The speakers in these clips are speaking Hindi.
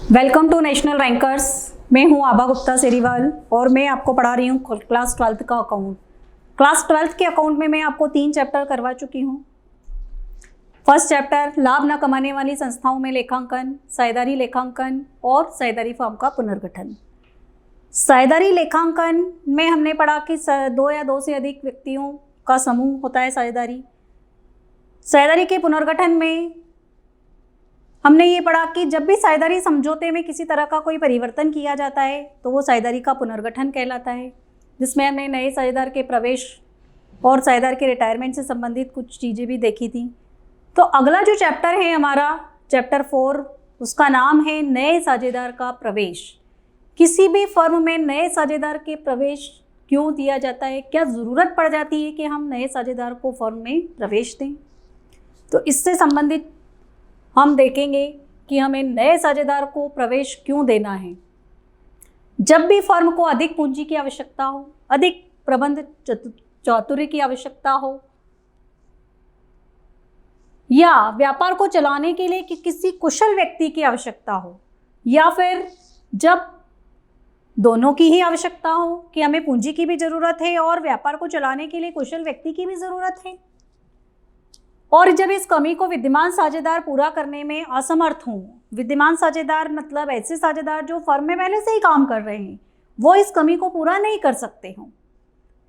Welcome to national rankers. मैं हूं आभा गुप्ता सेरीवाल और मैं आपको पढ़ा रही हूं क्लास 12th का अकाउंट। क्लास 12th के अकाउंट में मैं आपको 3 चैप्टर करवा चुकी हूं। फर्स्ट चैप्टर लाभ न कमाने वाली संस्थाओं में लेखांकन, साझेदारी लेखांकन और साझेदारी फर्म का पुनर्गठन। साझेदारी लेखांकन में हमने पढ़ा कि 2 या 2 से अधिक व्यक्तियों का समूह होता है साझेदारी। साझेदारी के पुनर्गठन में हमने ये पढ़ा कि जब भी साझेदारी समझौते में किसी तरह का कोई परिवर्तन किया जाता है तो वो साझेदारी का पुनर्गठन कहलाता है, जिसमें हमने नए साझेदार के प्रवेश और साझेदार के रिटायरमेंट से संबंधित कुछ चीज़ें भी देखी थी। तो अगला जो चैप्टर है हमारा चैप्टर 4, उसका नाम है नए साझेदार का प्रवेश। किसी भी फर्म में नए साझेदार के प्रवेश क्यों दिया जाता है, क्या ज़रूरत पड़ जाती है कि हम नए साझेदार को फर्म में प्रवेश दें। तो इससे संबंधित हम देखेंगे कि हमें नए साझेदार को प्रवेश क्यों देना है। जब भी फर्म को अधिक पूंजी की आवश्यकता हो, अधिक प्रबंध चातुर्य की आवश्यकता हो, या व्यापार को चलाने के लिए कि किसी कुशल व्यक्ति की आवश्यकता हो, या फिर जब दोनों की ही आवश्यकता हो कि हमें पूंजी की भी ज़रूरत है और व्यापार को चलाने के लिए कुशल व्यक्ति की भी ज़रूरत है, और जब इस कमी को विद्यमान साझेदार पूरा करने में असमर्थ हों। विद्यमान साझेदार मतलब ऐसे साझेदार जो फर्म में पहले से ही काम कर रहे हैं, वो इस कमी को पूरा नहीं कर सकते हों,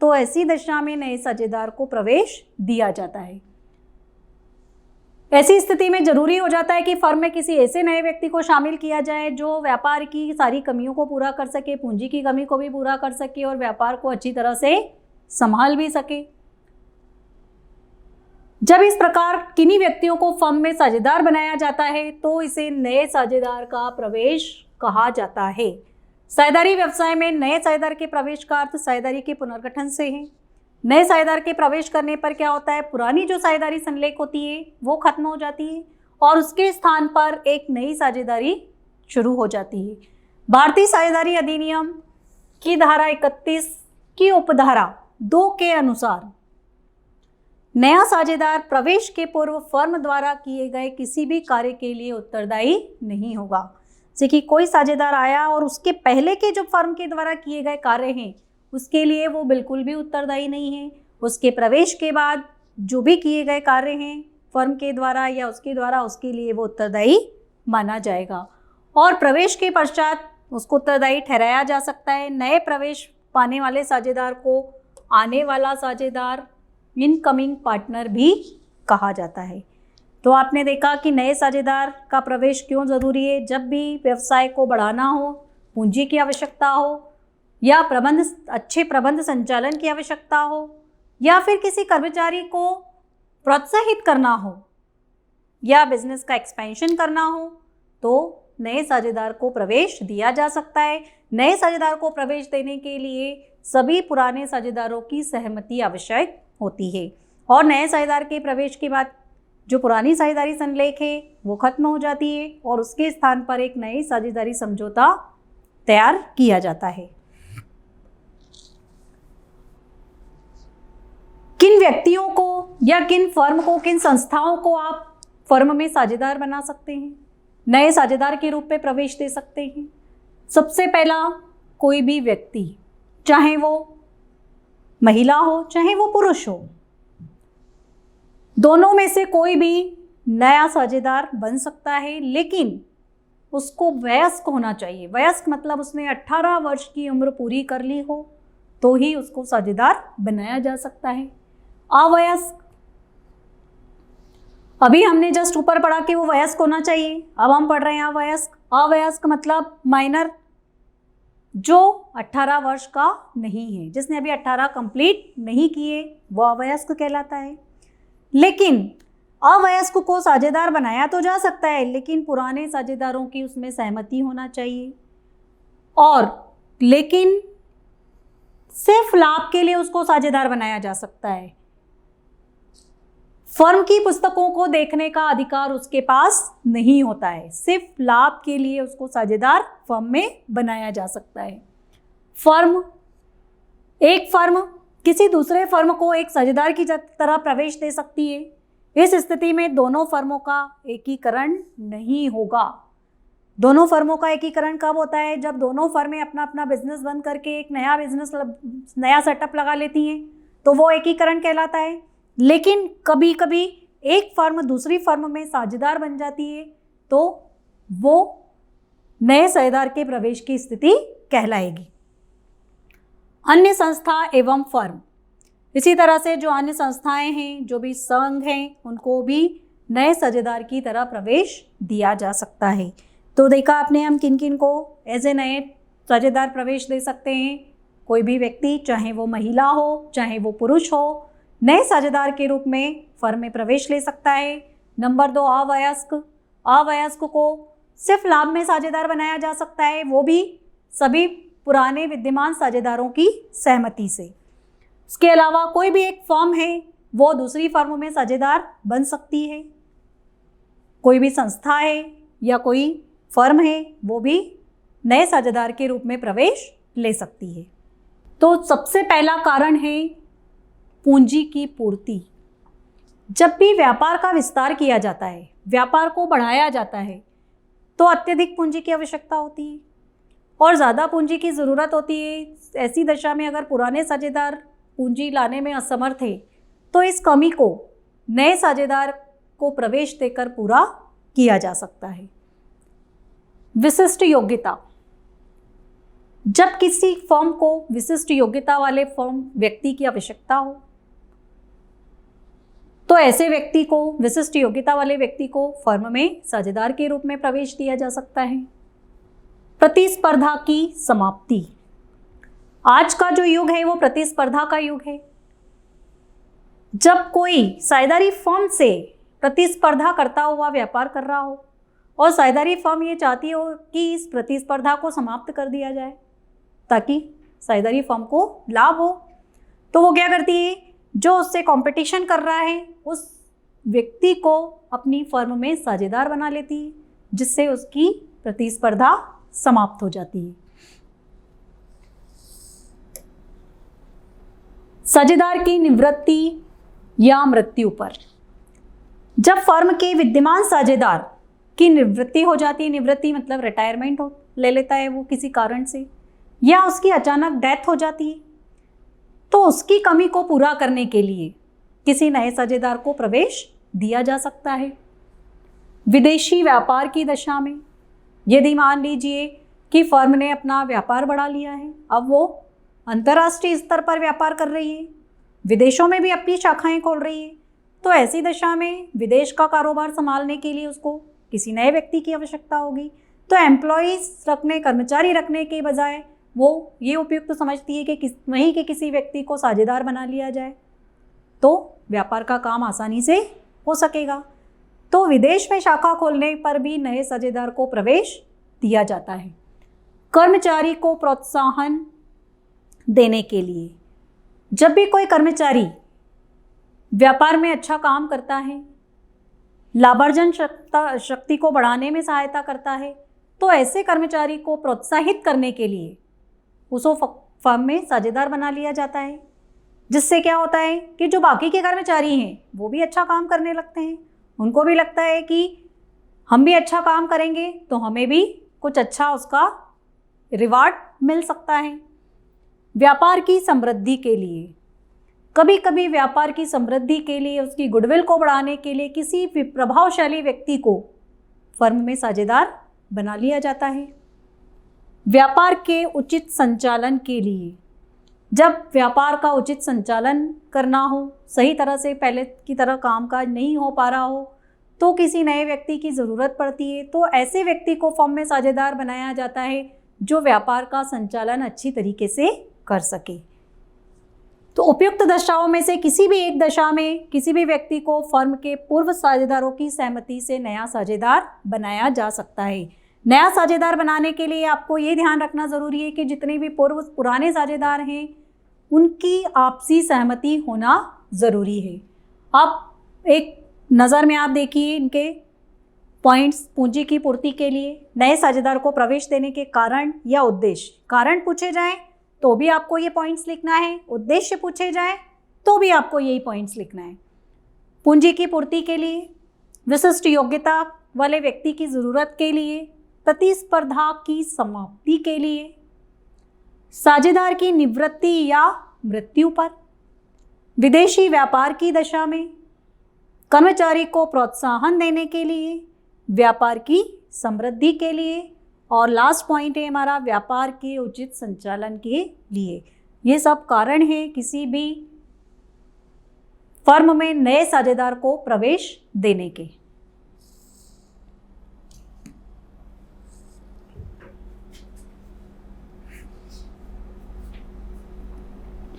तो ऐसी दशा में नए साझेदार को प्रवेश दिया जाता है। ऐसी स्थिति में जरूरी हो जाता है कि फर्म में किसी ऐसे नए व्यक्ति को शामिल किया जाए जो व्यापार की सारी कमियों को पूरा कर सके, पूंजी की कमी को भी पूरा कर सके और व्यापार को अच्छी तरह से संभाल भी सके। जब इस प्रकार किन्हीं व्यक्तियों को फर्म में साझेदार बनाया जाता है तो इसे नए साझेदार का प्रवेश कहा जाता है। साझेदारी व्यवसाय में नए साझेदार के प्रवेश का अर्थ साझेदारी के पुनर्गठन से है। नए साझेदार के प्रवेश करने पर क्या होता है, पुरानी जो साझेदारी संलेख होती है वो खत्म हो जाती है और उसके स्थान पर एक नई साझेदारी शुरू हो जाती है। भारतीय साझेदारी अधिनियम की धारा 31 की उपधारा 2 के अनुसार नया साझेदार प्रवेश के पूर्व फर्म द्वारा किए गए किसी भी कार्य के लिए उत्तरदायी नहीं होगा। जैसे कि कोई साझेदार आया और उसके पहले के जो फर्म के द्वारा किए गए कार्य हैं उसके लिए वो बिल्कुल भी उत्तरदायी नहीं है। उसके प्रवेश के बाद जो भी किए गए कार्य हैं फर्म के द्वारा या उसके द्वारा, उसके लिए वो उत्तरदायी माना जाएगा और प्रवेश के पश्चात उसको उत्तरदायी ठहराया जा सकता है। नए प्रवेश पाने वाले साझेदार को आने वाला साझेदार, इनकमिंग पार्टनर भी कहा जाता है। तो आपने देखा कि नए साझेदार का प्रवेश क्यों ज़रूरी है। जब भी व्यवसाय को बढ़ाना हो, पूंजी की आवश्यकता हो, या अच्छे प्रबंध संचालन की आवश्यकता हो, या फिर किसी कर्मचारी को प्रोत्साहित करना हो या बिजनेस का एक्सपेंशन करना हो, तो नए साझेदार को प्रवेश दिया जा सकता है। नए साझेदार को प्रवेश देने के लिए सभी पुराने साझेदारों की सहमति आवश्यक होती है और नए साझेदार के प्रवेश के बाद जो पुरानी साझेदारी संलेख है वो खत्म हो जाती है और उसके स्थान पर एक नई साझेदारी समझौता तैयार किया जाता है। किन व्यक्तियों को या किन फर्म को, किन संस्थाओं को आप फर्म में साझेदार बना सकते हैं, नए साझेदार के रूप में प्रवेश दे सकते हैं। सबसे पहला, कोई भी व्यक्ति, चाहे वो महिला हो चाहे वो पुरुष हो, दोनों में से कोई भी नया साझेदार बन सकता है, लेकिन उसको वयस्क होना चाहिए। वयस्क मतलब उसने 18 वर्ष की उम्र पूरी कर ली हो तो ही उसको साझेदार बनाया जा सकता है। अवयस्क, अभी हमने जस्ट ऊपर पढ़ा कि वो वयस्क होना चाहिए, अब हम पढ़ रहे हैं अवयस्क। अवयस्क मतलब माइनर, जो 18 वर्ष का नहीं है, जिसने अभी 18 कंप्लीट नहीं किए वो अवयस्क कहलाता है। लेकिन अवयस्क को साझेदार बनाया तो जा सकता है, लेकिन पुराने साझेदारों की उसमें सहमति होना चाहिए और लेकिन सिर्फ लाभ के लिए उसको साझेदार बनाया जा सकता है। फर्म की पुस्तकों को देखने का अधिकार उसके पास नहीं होता है, सिर्फ लाभ के लिए उसको साझेदार फर्म में बनाया जा सकता है। एक फर्म किसी दूसरे फर्म को एक साझेदार की तरह प्रवेश दे सकती है। इस स्थिति में दोनों फर्मों का एकीकरण नहीं होगा। दोनों फर्मों का एकीकरण कब होता है? जब दोनों फर्में अपना अपना बिजनेस बंद करके एक नया बिजनेस नया सेटअप लगा लेती हैं, तो वो एकीकरण कहलाता है। लेकिन कभी कभी एक फर्म दूसरी फर्म में साझेदार बन जाती है, तो वो नए साझेदार के प्रवेश की स्थिति कहलाएगी। अन्य संस्था एवं फर्म, इसी तरह से जो अन्य संस्थाएं हैं, जो भी संघ हैं, उनको भी नए साझेदार की तरह प्रवेश दिया जा सकता है। तो देखा आपने हम किन किन को एज ए नए साझेदार प्रवेश दे सकते हैं। कोई भी व्यक्ति, चाहे वो महिला हो चाहे वो पुरुष हो, नए साझेदार के रूप में फर्म में प्रवेश ले सकता है। नंबर 2, अवयस्क। अवयस्क को सिर्फ लाभ में साझेदार बनाया जा सकता है, वो भी सभी पुराने विद्यमान साझेदारों की सहमति से। इसके अलावा कोई भी एक फर्म है वो दूसरी फर्म में साझेदार बन सकती है। कोई भी संस्था है या कोई फर्म है वो भी नए साझेदार के रूप में प्रवेश ले सकती है। तो सबसे पहला कारण है पूंजी की पूर्ति। जब भी व्यापार का विस्तार किया जाता है, व्यापार को बढ़ाया जाता है, तो अत्यधिक पूंजी की आवश्यकता होती है और ज़्यादा पूंजी की ज़रूरत होती है। ऐसी दशा में अगर पुराने साझेदार पूंजी लाने में असमर्थ है, तो इस कमी को नए साझेदार को प्रवेश देकर पूरा किया जा सकता है। विशिष्ट योग्यता। जब किसी फर्म को विशिष्ट योग्यता वाले फर्म व्यक्ति की आवश्यकता हो, तो ऐसे व्यक्ति को, विशिष्ट योग्यता वाले व्यक्ति को फर्म में साझेदार के रूप में प्रवेश दिया जा सकता है। प्रतिस्पर्धा की समाप्ति। आज का जो युग है वो प्रतिस्पर्धा का युग है। जब कोई साझेदारी फर्म से प्रतिस्पर्धा करता हुआ व्यापार कर रहा हो और साझेदारी फर्म ये चाहती हो कि इस प्रतिस्पर्धा को समाप्त कर दिया जाए ताकि साझेदारी फर्म को लाभ हो, तो वो क्या करती है, जो उससे कंपटीशन कर रहा है उस व्यक्ति को अपनी फर्म में साझेदार बना लेती है, जिससे उसकी प्रतिस्पर्धा समाप्त हो जाती है। साझेदार की निवृत्ति या मृत्यु पर। जब फर्म के विद्यमान साझेदार की निवृत्ति हो जाती है, निवृत्ति मतलब रिटायरमेंट ले लेता है वो किसी कारण से, या उसकी अचानक डेथ हो जाती है, तो उसकी कमी को पूरा करने के लिए किसी नए साझेदार को प्रवेश दिया जा सकता है। विदेशी व्यापार की दशा में, यदि मान लीजिए कि फर्म ने अपना व्यापार बढ़ा लिया है, अब वो अंतर्राष्ट्रीय स्तर पर व्यापार कर रही है, विदेशों में भी अपनी शाखाएं खोल रही है, तो ऐसी दशा में विदेश का कारोबार संभालने के लिए उसको किसी नए व्यक्ति की आवश्यकता होगी। तो एम्प्लॉयज़ रखने, कर्मचारी रखने के बजाय वो ये उपयुक्त समझती है कि वहीं के किसी व्यक्ति को साझेदार बना लिया जाए, तो व्यापार का काम आसानी से हो सकेगा। तो विदेश में शाखा खोलने पर भी नए साझेदार को प्रवेश दिया जाता है। कर्मचारी को प्रोत्साहन देने के लिए, जब भी कोई कर्मचारी व्यापार में अच्छा काम करता है, लाभार्जन शक्ति को बढ़ाने में सहायता करता है, तो ऐसे कर्मचारी को प्रोत्साहित करने के लिए उसको फर्म में साझेदार बना लिया जाता है, जिससे क्या होता है कि जो बाकी के कर्मचारी हैं वो भी अच्छा काम करने लगते हैं। उनको भी लगता है कि हम भी अच्छा काम करेंगे तो हमें भी कुछ अच्छा उसका रिवार्ड मिल सकता है। व्यापार की समृद्धि के लिए, कभी कभी व्यापार की समृद्धि के लिए, उसकी गुडविल को बढ़ाने के लिए किसी भी प्रभावशाली व्यक्ति को फर्म में साझेदार बना लिया जाता है। व्यापार के उचित संचालन के लिए, जब व्यापार का उचित संचालन करना हो, सही तरह से पहले की तरह कामकाज नहीं हो पा रहा हो, तो किसी नए व्यक्ति की ज़रूरत पड़ती है, तो ऐसे व्यक्ति को फर्म में साझेदार बनाया जाता है जो व्यापार का संचालन अच्छी तरीके से कर सके। तो उपयुक्त दशाओं में से किसी भी एक दशा में किसी भी व्यक्ति को फर्म के पूर्व साझेदारों की सहमति से नया साझेदार बनाया जा सकता है। नया साझेदार बनाने के लिए आपको ये ध्यान रखना ज़रूरी है कि जितने भी पुराने साझेदार हैं उनकी आपसी सहमति होना ज़रूरी है। अब एक नज़र में आप देखिए इनके पॉइंट्स। पूंजी की पूर्ति के लिए नए साझेदार को प्रवेश देने के कारण या उद्देश्य। कारण पूछे जाएं तो भी आपको ये पॉइंट्स लिखना है, उद्देश्य पूछे जाएं तो भी आपको यही पॉइंट्स लिखना है। पूंजी की पूर्ति के लिए, विशिष्ट योग्यता वाले व्यक्ति की ज़रूरत के लिए, प्रतिस्पर्धा की समाप्ति के लिए, साझेदार की निवृत्ति या मृत्यु पर, विदेशी व्यापार की दशा में, कर्मचारी को प्रोत्साहन देने के लिए, व्यापार की समृद्धि के लिए, और लास्ट पॉइंट है हमारा व्यापार के उचित संचालन के लिए। ये सब कारण है किसी भी फर्म में नए साझेदार को प्रवेश देने के।